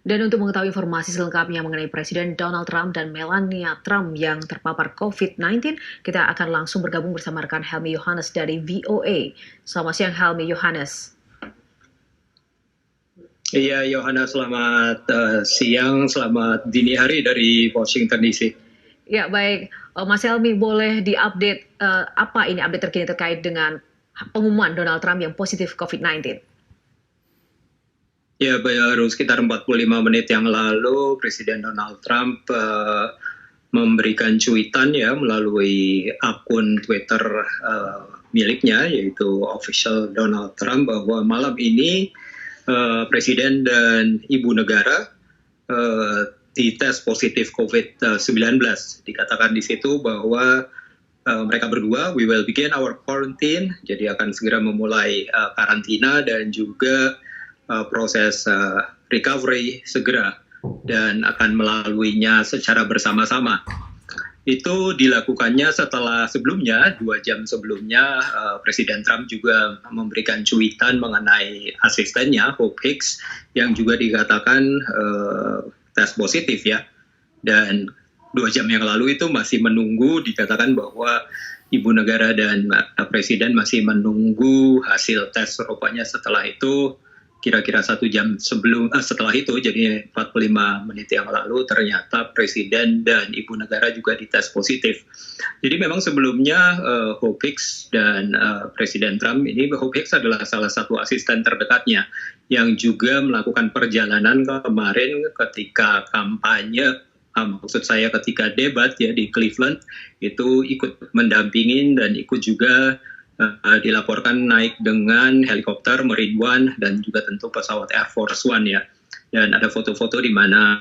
Dan untuk mengetahui informasi selengkapnya mengenai Presiden Donald Trump dan Melania Trump yang terpapar COVID-19, kita akan langsung bergabung bersama rekan Helmi Yohanes dari VOA. Selamat siang Helmi Yohanes. Iya, Yohana, selamat siang, selamat dini hari dari Washington DC. Ya, baik. Mas Helmi, boleh diupdate apa ini update terkini terkait dengan pengumuman Donald Trump yang positif COVID-19? Ya, baru sekitar 45 menit yang lalu, Presiden Donald Trump memberikan cuitan ya melalui akun Twitter miliknya, yaitu official Donald Trump, bahwa malam ini Presiden dan Ibu Negara dites positif COVID-19. Dikatakan di situ bahwa mereka berdua, we will begin our quarantine, jadi akan segera memulai karantina dan juga proses recovery segera dan akan melaluinya secara bersama-sama. Itu dilakukannya setelah sebelumnya, 2 jam sebelumnya, Presiden Trump juga memberikan cuitan mengenai asistennya, Hope Hicks, yang juga dikatakan tes positif ya. Dan 2 jam yang lalu itu masih menunggu, dikatakan bahwa Ibu Negara dan Presiden masih menunggu hasil tes. Rupanya setelah itu, kira-kira 1 jam setelah itu, jadi 45 menit yang lalu, ternyata Presiden dan Ibu Negara juga dites positif. Jadi memang sebelumnya Hope Hicks dan Presiden Trump ini, Hope Hicks adalah salah satu asisten terdekatnya yang juga melakukan perjalanan kemarin ketika kampanye, maksud saya ketika debat ya di Cleveland, itu ikut mendampingin dan ikut juga dilaporkan naik dengan helikopter Marine One dan juga tentu pesawat Air Force One ya. Dan ada foto-foto di mana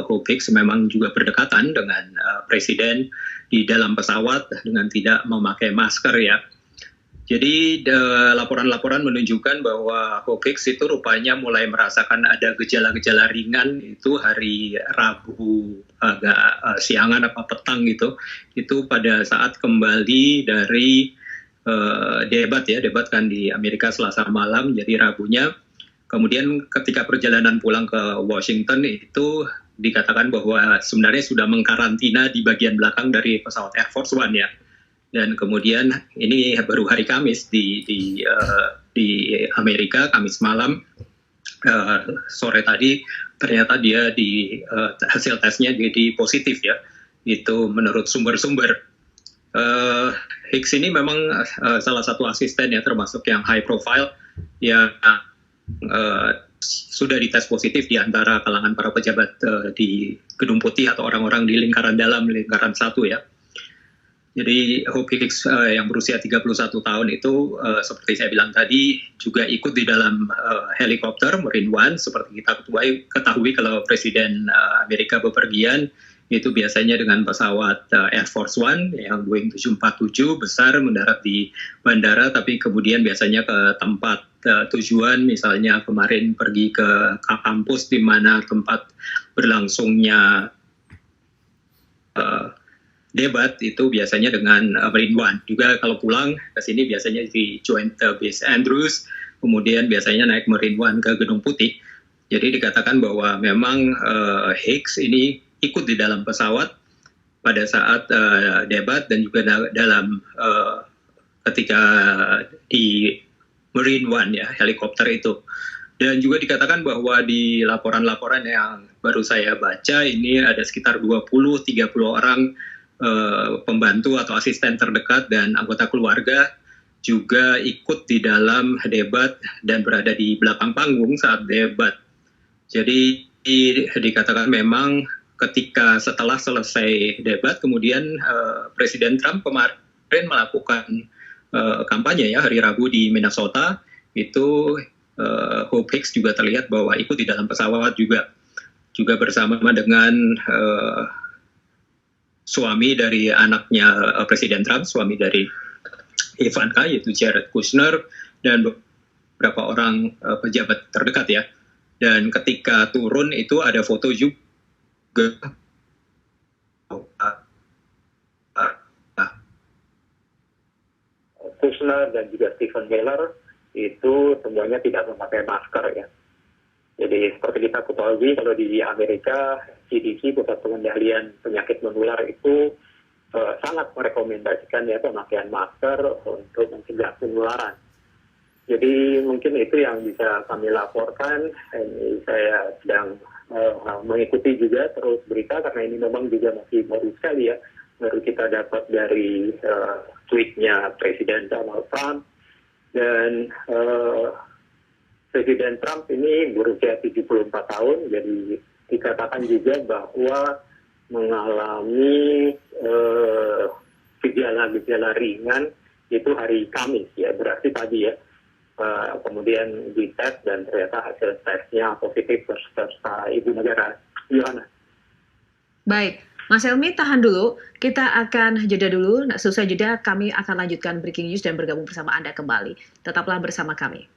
Hope Hicks memang juga berdekatan dengan Presiden di dalam pesawat dengan tidak memakai masker ya. Jadi laporan-laporan menunjukkan bahwa Hope Hicks itu rupanya mulai merasakan ada gejala-gejala ringan itu hari Rabu agak siangan apa petang gitu. Itu pada saat kembali dari debat kan di Amerika Selasa malam, jadi Rabunya. Kemudian ketika perjalanan pulang ke Washington itu dikatakan bahwa sebenarnya sudah mengkarantina di bagian belakang dari pesawat Air Force One ya. Dan kemudian ini baru hari Kamis di Amerika, Kamis malam, sore tadi ternyata dia hasil tesnya jadi positif ya. Itu menurut sumber-sumber. Hicks ini memang salah satu asisten ya, termasuk yang high profile yang sudah dites positif di antara kalangan para pejabat di Gedung Putih atau orang-orang di lingkaran dalam, lingkaran satu ya. Jadi Hope Hicks yang berusia 31 tahun itu seperti saya bilang tadi juga ikut di dalam helikopter Marine One. Seperti kita ketahui kalau Presiden Amerika bepergian itu biasanya dengan pesawat Air Force One yang Boeing 747 besar mendarat di bandara, tapi kemudian biasanya ke tempat tujuan, misalnya kemarin pergi ke kampus di mana tempat berlangsungnya debat itu biasanya dengan Marine One. Juga kalau pulang ke sini biasanya di Joint Base Andrews, kemudian biasanya naik Marine One ke Gedung Putih. Jadi dikatakan bahwa memang Hicks ini ikut di dalam pesawat pada saat debat dan juga dalam ketika di Marine One ya, helikopter itu. Dan juga dikatakan bahwa di laporan-laporan yang baru saya baca ini ada sekitar 20-30 orang pembantu atau asisten terdekat dan anggota keluarga juga ikut di dalam debat dan berada di belakang panggung saat debat. Jadi dikatakan memang ketika setelah selesai debat, kemudian Presiden Trump kemarin melakukan kampanye ya hari Rabu di Minnesota, itu Hope Hicks juga terlihat bahwa ikut di dalam pesawat juga bersama dengan suami dari anaknya Presiden Trump, suami dari Ivanka, yaitu Jared Kushner, dan beberapa orang pejabat terdekat ya. Dan ketika turun itu ada foto juga Kushner dan juga Stephen Miller itu semuanya tidak memakai masker ya. Jadi seperti kita ketahui kalau di Amerika CDC, Pusat Pengendalian Penyakit Menular itu sangat merekomendasikan ya pemakaian masker untuk mencegah penularan. Jadi mungkin itu yang bisa kami laporkan. Ini saya sedang mengikuti juga terus berita karena ini memang juga masih baru sekali ya. Baru kita dapat dari tweetnya Presiden Donald Trump. Dan Presiden Trump ini berusia 74 tahun, jadi dikatakan juga bahwa mengalami gejala-gejala ringan itu hari Kamis ya, berarti tadi ya. Kemudian dites dan ternyata hasil tesnya positif serta ibu negara Yohanes. Baik, Mas Helmi tahan dulu, kita akan jeda dulu, selesai jeda kami akan lanjutkan breaking news dan bergabung bersama Anda kembali. Tetaplah bersama kami.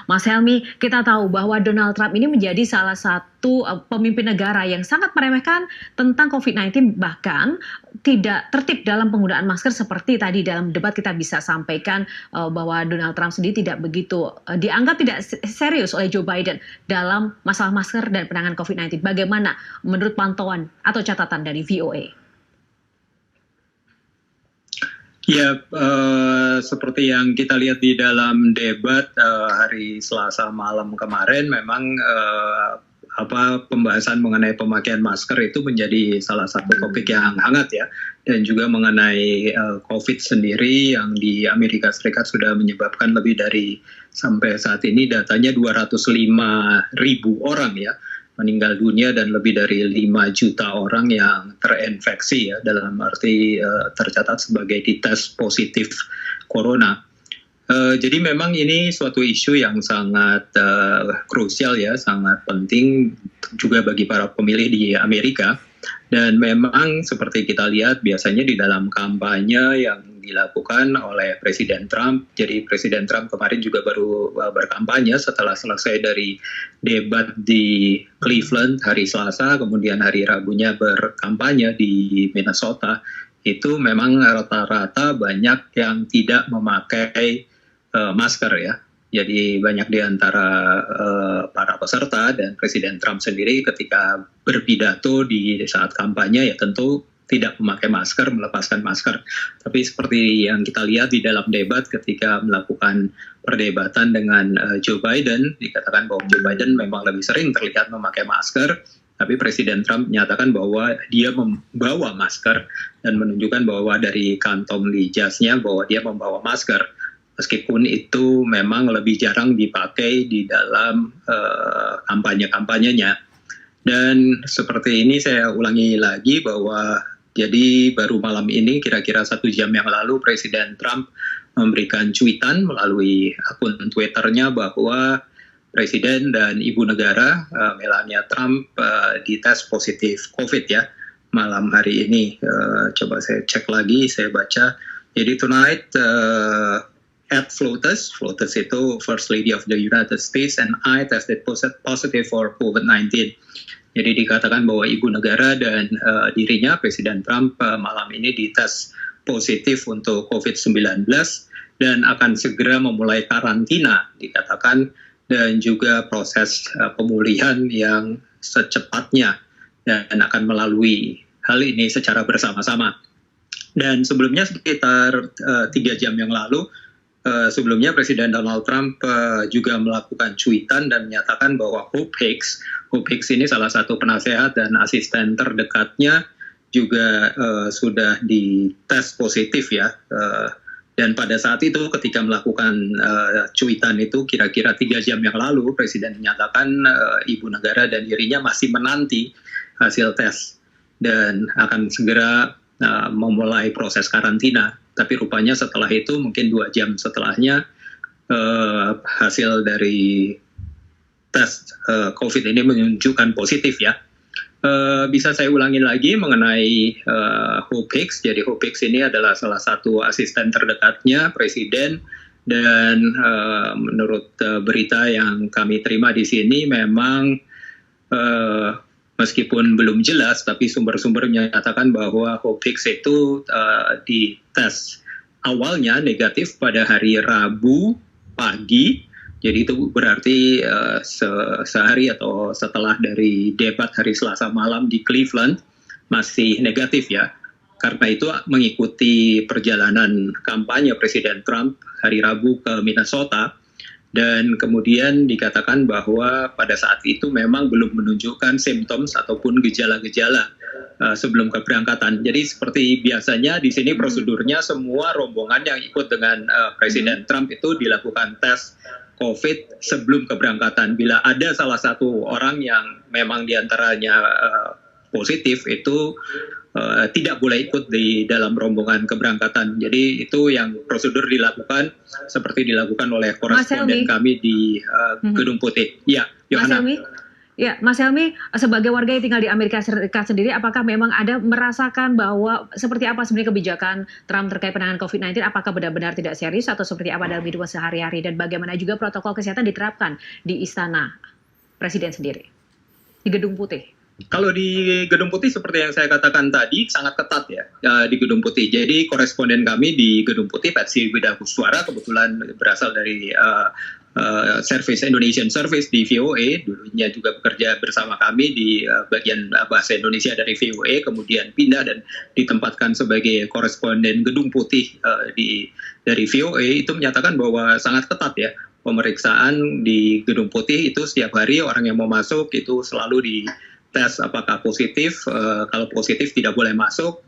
Mas Helmi, kita tahu bahwa Donald Trump ini menjadi salah satu pemimpin negara yang sangat meremehkan tentang COVID-19, bahkan tidak tertib dalam penggunaan masker seperti tadi dalam debat kita bisa sampaikan bahwa Donald Trump sendiri tidak begitu dianggap tidak serius oleh Joe Biden dalam masalah masker dan penanganan COVID-19. Bagaimana menurut pantauan atau catatan dari VOA? Ya, seperti yang kita lihat di dalam debat hari Selasa malam kemarin, memang pembahasan mengenai pemakaian masker itu menjadi salah satu topik yang hangat ya, dan juga mengenai COVID sendiri yang di Amerika Serikat sudah menyebabkan lebih dari sampai saat ini datanya 205.000 orang ya meninggal dunia dan lebih dari 5 juta orang yang terinfeksi ya, dalam arti tercatat sebagai dites positif corona. Jadi memang ini suatu isu yang sangat krusial ya, sangat penting juga bagi para pemilih di Amerika. Dan memang seperti kita lihat biasanya di dalam kampanye yang dilakukan oleh Presiden Trump. Jadi Presiden Trump kemarin juga baru berkampanye setelah selesai dari debat di Cleveland hari Selasa, kemudian hari Rabunya berkampanye di Minnesota. Itu memang rata-rata banyak yang tidak memakai masker ya. Jadi banyak di antara para peserta dan Presiden Trump sendiri ketika berpidato di saat kampanye ya tentu tidak memakai masker, melepaskan masker. Tapi seperti yang kita lihat di dalam debat ketika melakukan perdebatan dengan Joe Biden, dikatakan bahwa Joe Biden memang lebih sering terlihat memakai masker, tapi Presiden Trump menyatakan bahwa dia membawa masker dan menunjukkan bahwa dari kantong di jasnya bahwa dia membawa masker. Meskipun itu memang lebih jarang dipakai di dalam kampanye-kampanyenya. Dan seperti ini saya ulangi lagi bahwa jadi baru malam ini kira-kira 1 jam yang lalu Presiden Trump memberikan cuitan melalui akun Twitternya bahwa Presiden dan Ibu Negara Melania Trump dites positif COVID ya malam hari ini. Coba saya cek lagi, saya baca. Jadi tonight at FLOTUS itu First Lady of the United States and I tested positive for COVID-19. Jadi dikatakan bahwa ibu negara dan dirinya Presiden Trump malam ini dites positif untuk COVID-19 dan akan segera memulai karantina dikatakan, dan juga proses pemulihan yang secepatnya dan akan melalui hal ini secara bersama-sama. Dan sebelumnya sekitar 3 jam yang lalu sebelumnya Presiden Donald Trump juga melakukan cuitan dan menyatakan bahwa Hope Hicks ini salah satu penasehat dan asisten terdekatnya juga sudah dites positif ya. Dan pada saat itu ketika melakukan cuitan itu kira-kira 3 jam yang lalu Presiden menyatakan ibu negara dan dirinya masih menanti hasil tes dan akan segera memulai proses karantina. Tapi rupanya setelah itu mungkin 2 jam setelahnya hasil dari tes COVID ini menunjukkan positif ya. Bisa saya ulangi lagi mengenai Hope Hicks. Jadi Hope Hicks ini adalah salah satu asisten terdekatnya Presiden dan menurut berita yang kami terima di sini memang meskipun belum jelas, tapi sumber-sumber menyatakan bahwa Hopix itu di tes awalnya negatif pada hari Rabu pagi. Jadi itu berarti sehari atau setelah dari debat hari Selasa malam di Cleveland masih negatif ya. Karena itu mengikuti perjalanan kampanye Presiden Trump hari Rabu ke Minnesota. Dan kemudian dikatakan bahwa pada saat itu memang belum menunjukkan simptoms ataupun gejala-gejala sebelum keberangkatan. Jadi seperti biasanya di sini prosedurnya semua rombongan yang ikut dengan Presiden Trump itu dilakukan tes COVID sebelum keberangkatan. Bila ada salah satu orang yang memang diantaranya positif itu tidak boleh ikut di dalam rombongan keberangkatan. Jadi itu yang prosedur dilakukan seperti dilakukan oleh koresponden kami di Gedung Putih. Ya, Yohana. Mas Helmy, sebagai warga yang tinggal di Amerika Serikat sendiri, apakah memang ada merasakan bahwa seperti apa sebenarnya kebijakan Trump terkait penanganan COVID-19? Apakah benar-benar tidak serius atau seperti apa dalam hidup sehari-hari? Dan bagaimana juga protokol kesehatan diterapkan di Istana Presiden sendiri, di Gedung Putih? Kalau di Gedung Putih seperti yang saya katakan tadi sangat ketat ya di Gedung Putih. Jadi koresponden kami di Gedung Putih, Patsy Widakuswara, kebetulan berasal dari Service Indonesian Service di VOA, dulunya juga bekerja bersama kami di bagian bahasa Indonesia dari VOA, kemudian pindah dan ditempatkan sebagai koresponden Gedung Putih dari VOA, itu menyatakan bahwa sangat ketat ya. Pemeriksaan di Gedung Putih itu setiap hari orang yang mau masuk itu selalu di tes apakah positif, kalau positif tidak boleh masuk,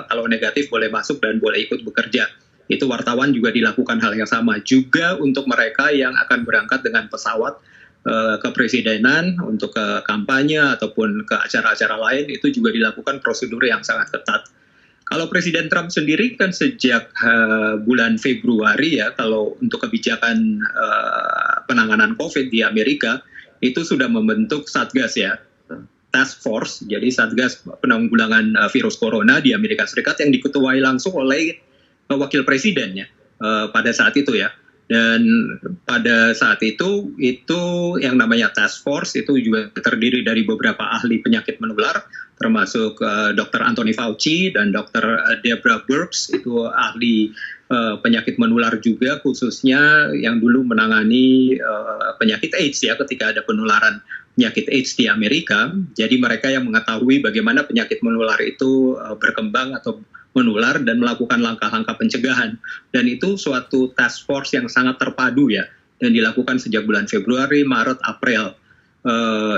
kalau negatif boleh masuk dan boleh ikut bekerja. Itu wartawan juga dilakukan hal yang sama. Juga untuk mereka yang akan berangkat dengan pesawat kepresidenan untuk ke kampanye ataupun ke acara-acara lain, itu juga dilakukan prosedur yang sangat ketat. Kalau Presiden Trump sendiri kan sejak bulan Februari ya, kalau untuk kebijakan penanganan COVID di Amerika, itu sudah membentuk Satgas ya, Task Force, jadi Satgas Penanggulangan Virus Corona di Amerika Serikat yang diketuai langsung oleh wakil presidennya pada saat itu ya. Dan pada saat itu yang namanya Task Force itu juga terdiri dari beberapa ahli penyakit menular, termasuk Dr. Anthony Fauci dan Dr. Deborah Birx, itu ahli penyakit menular juga, khususnya yang dulu menangani penyakit AIDS ya ketika ada penularan penyakit AIDS di Amerika. Jadi mereka yang mengetahui bagaimana penyakit menular itu berkembang atau menular dan melakukan langkah-langkah pencegahan. Dan itu suatu task force yang sangat terpadu ya, dan dilakukan sejak bulan Februari, Maret, April.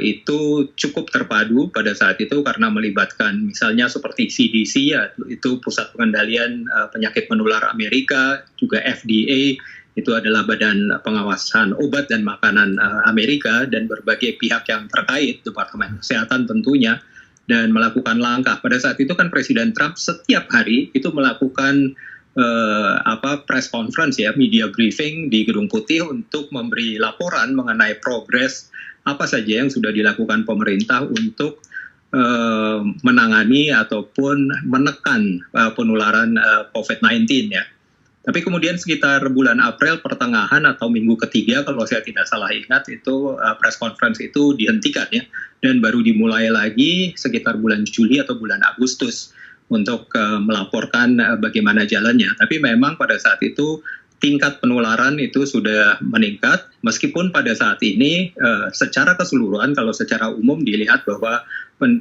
Itu cukup terpadu pada saat itu karena melibatkan misalnya seperti CDC ya, itu Pusat Pengendalian Penyakit Menular Amerika, juga FDA, itu adalah Badan Pengawasan Obat dan Makanan Amerika, dan berbagai pihak yang terkait, Departemen Kesehatan tentunya, dan melakukan langkah. Pada saat itu kan Presiden Trump setiap hari itu melakukan press conference ya, media briefing di Gedung Putih untuk memberi laporan mengenai progres apa saja yang sudah dilakukan pemerintah untuk menangani ataupun menekan penularan COVID-19 ya. Tapi kemudian sekitar bulan April pertengahan atau minggu ketiga kalau saya tidak salah ingat, itu press conference itu dihentikan ya, dan baru dimulai lagi sekitar bulan Juli atau bulan Agustus untuk melaporkan bagaimana jalannya. Tapi memang pada saat itu tingkat penularan itu sudah meningkat, meskipun pada saat ini secara keseluruhan kalau secara umum dilihat bahwa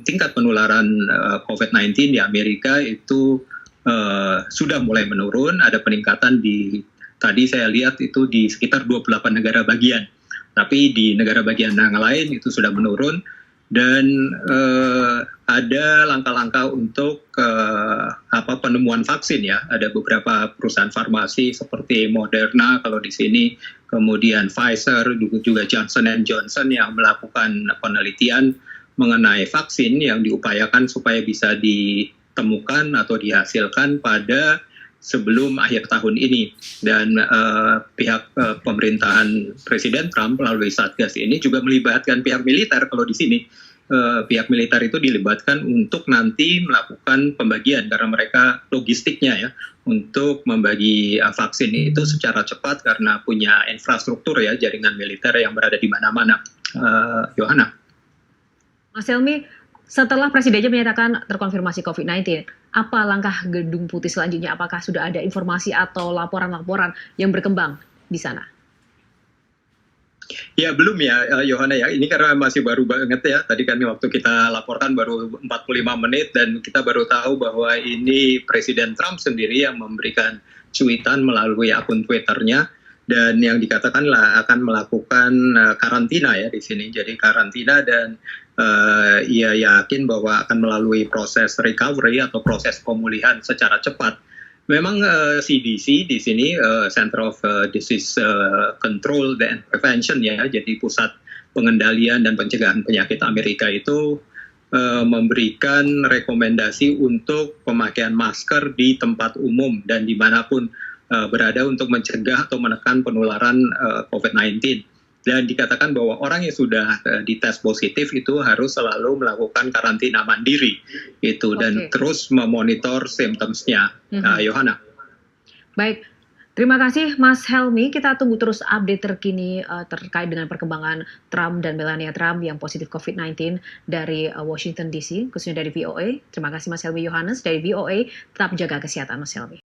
tingkat penularan COVID-19 di Amerika itu sudah mulai menurun. Ada peningkatan tadi saya lihat itu di sekitar 28 negara bagian, tapi di negara bagian yang lain itu sudah menurun. Dan ada langkah-langkah untuk penemuan vaksin ya. Ada beberapa perusahaan farmasi seperti Moderna kalau di sini, kemudian Pfizer, juga Johnson & Johnson yang melakukan penelitian mengenai vaksin yang diupayakan supaya bisa ditemukan atau dihasilkan pada sebelum akhir tahun ini. Dan pihak pemerintahan Presiden Trump melalui Satgas ini juga melibatkan pihak militer. Kalau di sini pihak militer itu dilibatkan untuk nanti melakukan pembagian, karena mereka logistiknya ya untuk membagi vaksin itu secara cepat karena punya infrastruktur ya, jaringan militer yang berada di mana-mana. Yohana. Mas Helmy, Setelah presidennya menyatakan terkonfirmasi COVID-19, apa langkah Gedung Putih selanjutnya? Apakah sudah ada informasi atau laporan-laporan yang berkembang di sana? Ya belum ya, Yohana ya. Ini karena masih baru banget ya. Tadi kan waktu kita laporkan baru 45 menit dan kita baru tahu bahwa ini Presiden Trump sendiri yang memberikan cuitan melalui akun Twitternya dan yang dikatakan lah akan melakukan karantina ya di sini. Jadi karantina dan ia yakin bahwa akan melalui proses recovery atau proses pemulihan secara cepat. Memang CDC di sini Center of Disease Control and Prevention ya, jadi pusat pengendalian dan pencegahan penyakit Amerika itu memberikan rekomendasi untuk pemakaian masker di tempat umum dan dimanapun berada untuk mencegah atau menekan penularan COVID-19. Dan dikatakan bahwa orang yang sudah dites positif itu harus selalu melakukan karantina mandiri itu dan terus memonitor simptomsnya. Yohana. Baik, terima kasih Mas Helmi. Kita tunggu terus update terkini terkait dengan perkembangan Trump dan Melania Trump yang positif COVID-19 dari Washington DC, khususnya dari VOA. Terima kasih Mas Helmi Yohanes dari VOA. Tetap jaga kesehatan Mas Helmi.